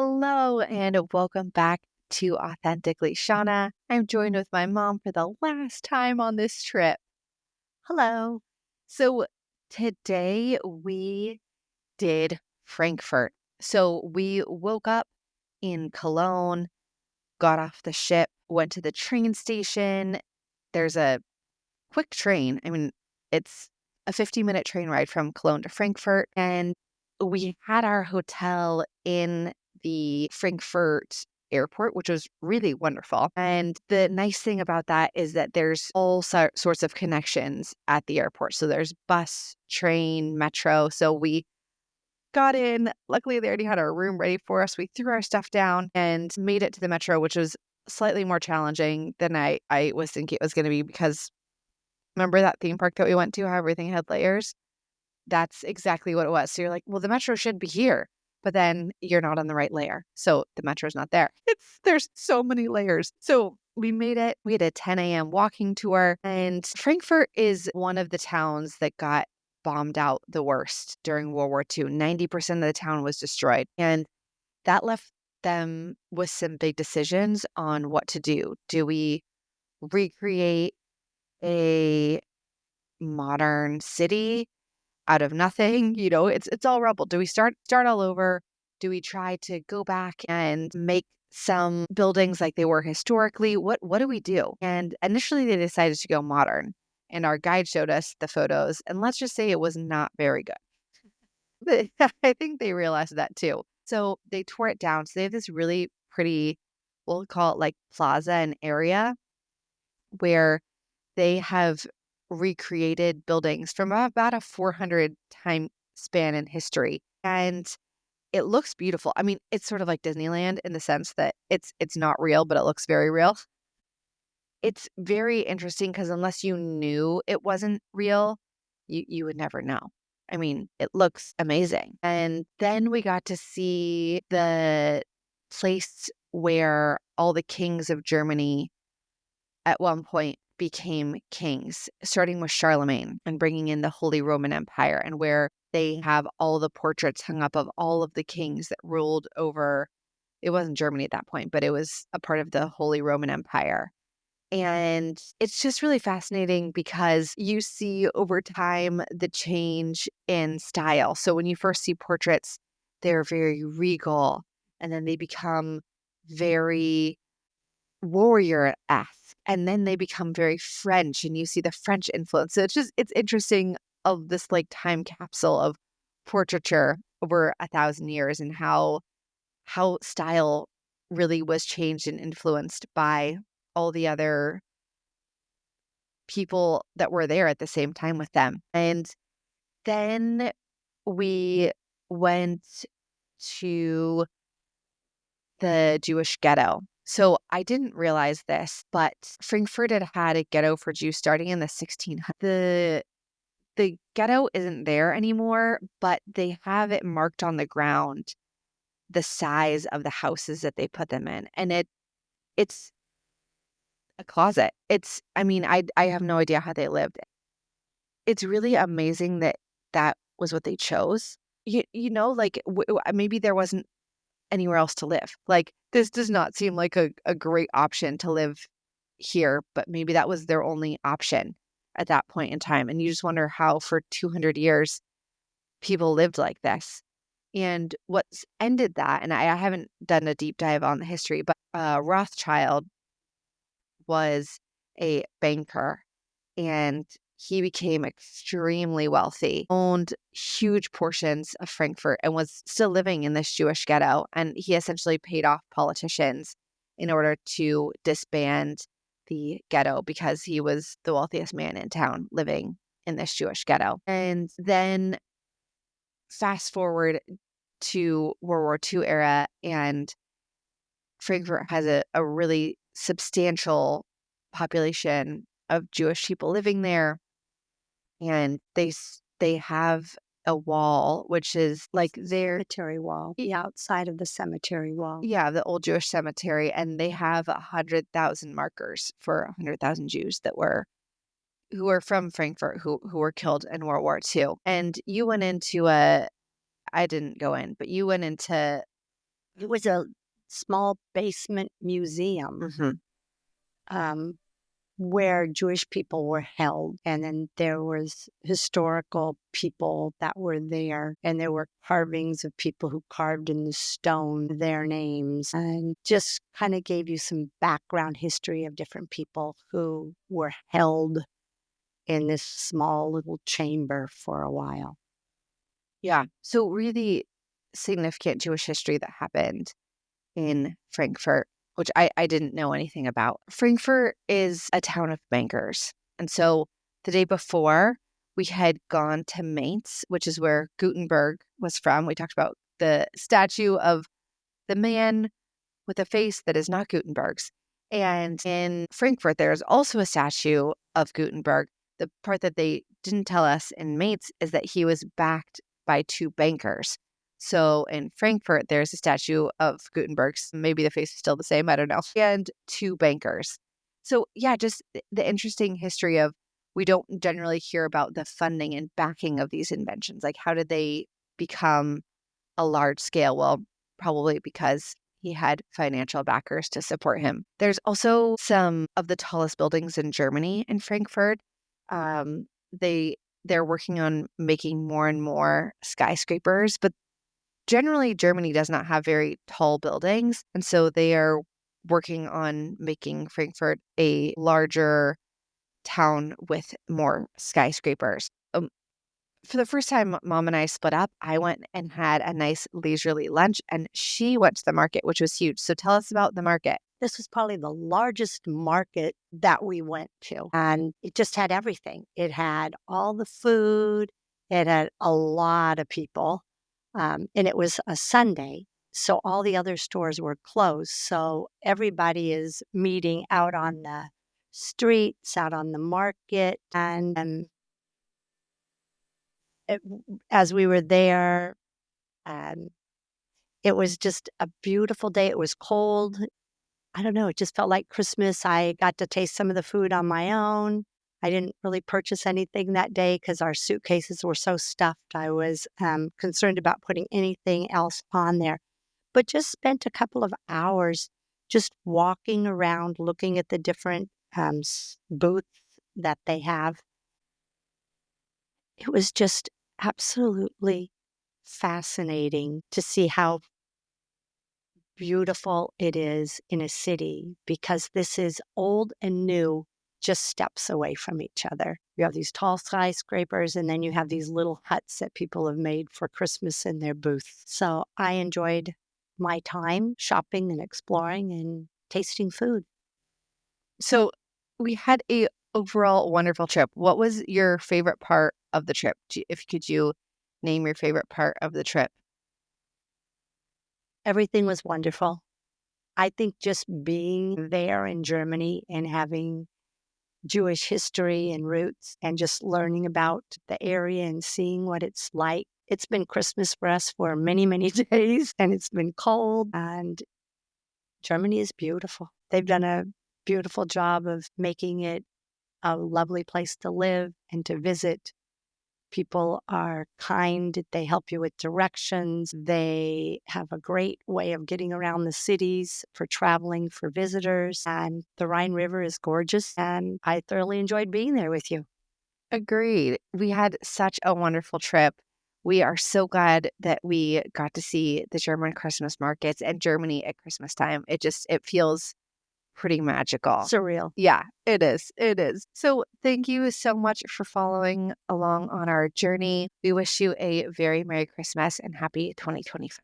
Hello and welcome back to Authentically Shawna. I'm joined with my mom for the last time on this trip. Hello. So today we did Frankfurt. So we woke up in Cologne, got off the ship, went to the train station. There's a quick train. It's a 50-minute train ride from Cologne to Frankfurt. And we had our hotel in the Frankfurt airport, which was really wonderful. And the nice thing about that is that there's all sorts of connections at the airport. So there's bus, train, metro. So we got in. Luckily, they already had our room ready for us. We threw our stuff down and made it to the metro, which was slightly more challenging than I was thinking it was going to be because remember that theme park that we went to, how everything had layers? That's exactly what it was. So you're like, well, the metro should be here, but then you're not on the right layer. So the metro's not there. There's so many layers. So we made it. We had a 10 a.m. walking tour, and Frankfurt is one of the towns that got bombed out the worst during World War II. 90% of the town was destroyed. And that left them with some big decisions on what to do. Do we recreate a modern city out of nothing? It's all rubble. Do we start all over? Do we try to go back and make some buildings like they were historically? What do we do? And initially they decided to go modern. And our guide showed us the photos, and let's just say it was not very good. I think they realized that too. So they tore it down. So they have this really pretty, we'll call it like plaza and area where they have recreated buildings from about a 400 time span in history. And it looks beautiful. It's sort of like Disneyland in the sense that it's not real, but it looks very real. It's very interesting because unless you knew it wasn't real, you would never know. It looks amazing. And then we got to see the place where all the kings of Germany at one point became kings, starting with Charlemagne and bringing in the Holy Roman Empire, and where they have all the portraits hung up of all of the kings that ruled over. It wasn't Germany at that point, but it was a part of the Holy Roman Empire. And it's just really fascinating because you see over time the change in style. So when you first see portraits, they're very regal, and then they become very warrior-esque, and then they become very French, and you see the French influence. So it's interesting of this like time capsule of portraiture over 1,000 years and how style really was changed and influenced by all the other people that were there at the same time with them. And then we went to the Jewish ghetto. So I didn't realize this, but Frankfurt had a ghetto for Jews starting in the 1600s. The ghetto isn't there anymore, but they have it marked on the ground, the size of the houses that they put them in. And it's a closet. I have no idea how they lived. It's really amazing that that was what they chose. Maybe there wasn't anywhere else to live. Like, this does not seem like a great option to live here, but maybe that was their only option at that point in time. And you just wonder how for 200 years people lived like this. And what's ended that, and I haven't done a deep dive on the history, but Rothschild was a banker, and he became extremely wealthy, owned huge portions of Frankfurt, and was still living in this Jewish ghetto. And he essentially paid off politicians in order to disband the ghetto because he was the wealthiest man in town living in this Jewish ghetto. And then fast forward to World War II era, and Frankfurt has a really substantial population of Jewish people living there. And they have a wall, which is like their Cemetery wall. Yeah, outside of the cemetery wall. yeah, the old Jewish cemetery, and they have 100,000 markers for 100,000 Jews who were from Frankfurt who were killed in World War II. And you went into I didn't go in, but you went into It was a small basement museum where Jewish people were held. And then there was historical people that were there. And there were carvings of people who carved in the stone their names, and just kind of gave you some background history of different people who were held in this small little chamber for a while. Yeah. So really significant Jewish history that happened in Frankfurt, which I didn't know anything about. Frankfurt is a town of bankers. And so the day before, we had gone to Mainz, which is where Gutenberg was from. We talked about the statue of the man with a face that is not Gutenberg's. And in Frankfurt, there is also a statue of Gutenberg. The part that they didn't tell us in Mainz is that he was backed by two bankers. So in Frankfurt, there's a statue of Gutenberg's. Maybe the face is still the same. I don't know. And two bankers. So yeah, just the interesting history of, we don't generally hear about the funding and backing of these inventions. Like, how did they become a large scale? Well, probably because he had financial backers to support him. There's also some of the tallest buildings in Germany in Frankfurt. They're working on making more and more skyscrapers, but generally Germany does not have very tall buildings. And so they are working on making Frankfurt a larger town with more skyscrapers. For the first time Mom and I split up, I went and had a nice leisurely lunch, and she went to the market, which was huge. So tell us about the market. This was probably the largest market that we went to, and it just had everything. It had all the food. It had a lot of people, and it was a Sunday, so all the other stores were closed. So everybody is meeting out on the streets, out on the market, and as we were there, it was just a beautiful day. It was cold. I don't know, it just felt like Christmas. I got to taste some of the food on my own. I didn't really purchase anything that day because our suitcases were so stuffed. I was concerned about putting anything else on there, but just spent a couple of hours just walking around, looking at the different booths that they have. It was just absolutely fascinating to see how beautiful it is in a city, because this is old and new just steps away from each other. You have these tall skyscrapers, and then you have these little huts that people have made for Christmas in their booths. So I enjoyed my time shopping and exploring and tasting food. So we had a overall wonderful trip. What was your favorite part of the trip? Could you name your favorite part of the trip? Everything was wonderful. I think just being there in Germany and having Jewish history and roots and just learning about the area and seeing what it's like. It's been Christmas for us for many, many days, and it's been cold, and Germany is beautiful. They've done a beautiful job of making it a lovely place to live and to visit. People are kind. They help you with directions. They have a great way of getting around the cities for traveling for visitors. And the Rhine River is gorgeous. And I thoroughly enjoyed being there with you. Agreed. We had such a wonderful trip. We are so glad that we got to see the German Christmas markets and Germany at Christmas time. It feels pretty magical. Surreal. Yeah, it is. It is. So thank you so much for following along on our journey. We wish you a very Merry Christmas and happy 2025.